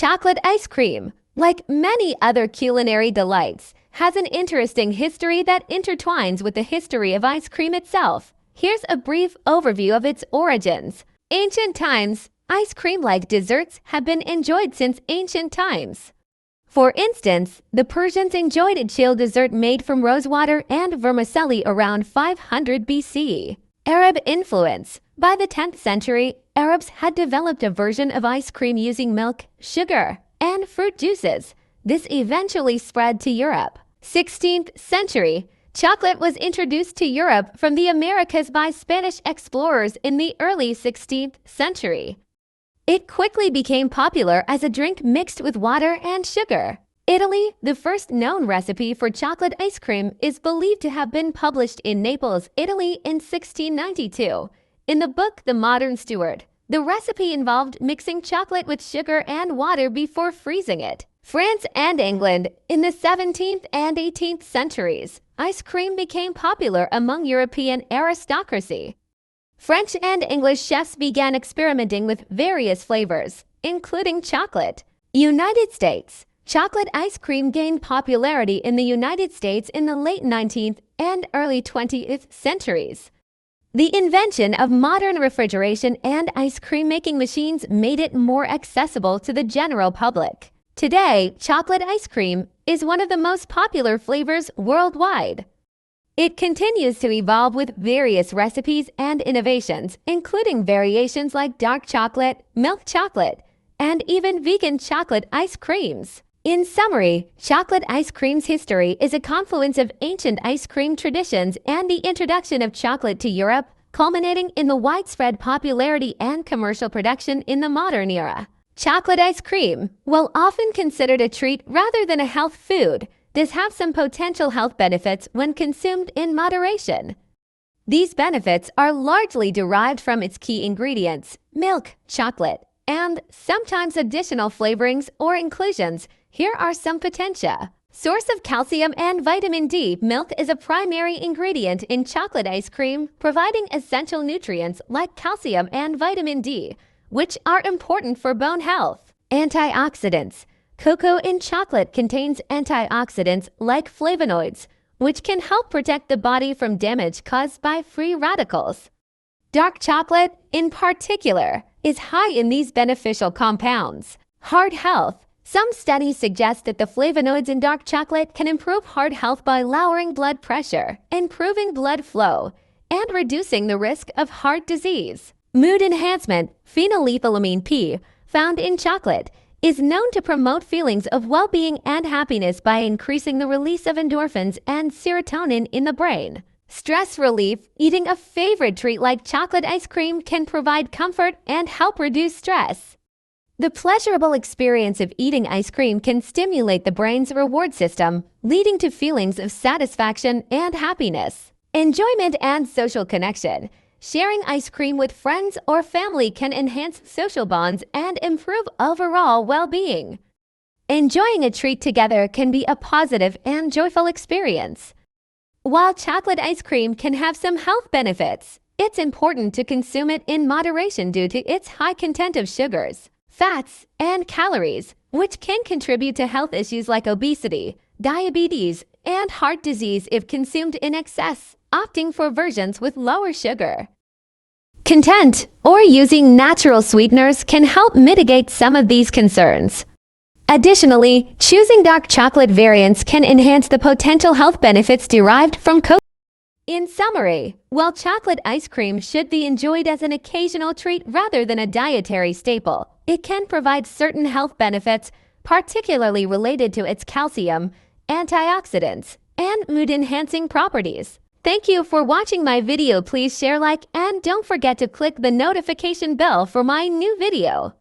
Chocolate ice cream, like many other culinary delights, has an interesting history that intertwines with the history of ice cream itself. Here's a brief overview of its origins. Ancient times, ice cream-like desserts have been enjoyed since ancient times. For instance, the Persians enjoyed a chilled dessert made from rosewater and vermicelli around 500 BC. Arab influence. By the 10th century, Arabs had developed a version of ice cream using milk, sugar, and fruit juices. This eventually spread to Europe. 16th century. Chocolate was introduced to Europe from the Americas by Spanish explorers in the early 16th century. It quickly became popular as a drink mixed with water and sugar. Italy, the first known recipe for chocolate ice cream, is believed to have been published in Naples, Italy in 1692. In the book The Modern Steward, the recipe involved mixing chocolate with sugar and water before freezing it. France and England. In the 17th and 18th centuries, ice cream became popular among European aristocracy. French and English chefs began experimenting with various flavors, including chocolate. United States. Chocolate ice cream gained popularity in the United States in the late 19th and early 20th centuries. The invention of modern refrigeration and ice cream making machines made it more accessible to the general public. Today, chocolate ice cream is one of the most popular flavors worldwide. It continues to evolve with various recipes and innovations, including variations like dark chocolate, milk chocolate, and even vegan chocolate ice creams. In summary, chocolate ice cream's history is a confluence of ancient ice cream traditions and the introduction of chocolate to Europe, culminating in the widespread popularity and commercial production in the modern era. Chocolate ice cream, while often considered a treat rather than a health food, does have some potential health benefits when consumed in moderation. These benefits are largely derived from its key ingredients, milk, chocolate, and sometimes additional flavorings or inclusions. Here are some potential. Source of calcium and vitamin D. Milk is a primary ingredient in chocolate ice cream, providing essential nutrients like calcium and vitamin D, which are important for bone health. Antioxidants. Cocoa in chocolate contains antioxidants like flavonoids, which can help protect the body from damage caused by free radicals. Dark chocolate, in particular, is high in these beneficial compounds. Heart health. Some studies suggest that the flavonoids in dark chocolate can improve heart health by lowering blood pressure, improving blood flow, and reducing the risk of heart disease. Mood enhancement. Phenylethylamine P, found in chocolate, is known to promote feelings of well-being and happiness by increasing the release of endorphins and serotonin in the brain. Stress relief. Eating a favorite treat like chocolate ice cream can provide comfort and help reduce stress. The pleasurable experience of eating ice cream can stimulate the brain's reward system, leading to feelings of satisfaction and happiness. Enjoyment and social connection. Sharing ice cream with friends or family can enhance social bonds and improve overall well-being. Enjoying a treat together can be a positive and joyful experience. While chocolate ice cream can have some health benefits, it's important to consume it in moderation due to its high content of sugars, fats, and calories, which can contribute to health issues like obesity, diabetes, and heart disease if consumed in excess, opting for versions with lower sugar content or using natural sweeteners can help mitigate some of these concerns. Additionally, choosing dark chocolate variants can enhance the potential health benefits derived from cocoa. In summary, while chocolate ice cream should be enjoyed as an occasional treat rather than a dietary staple, it can provide certain health benefits, particularly related to its calcium, antioxidants, and mood-enhancing properties. Thank you for watching my video. Please share, like, and don't forget to click the notification bell for my new video.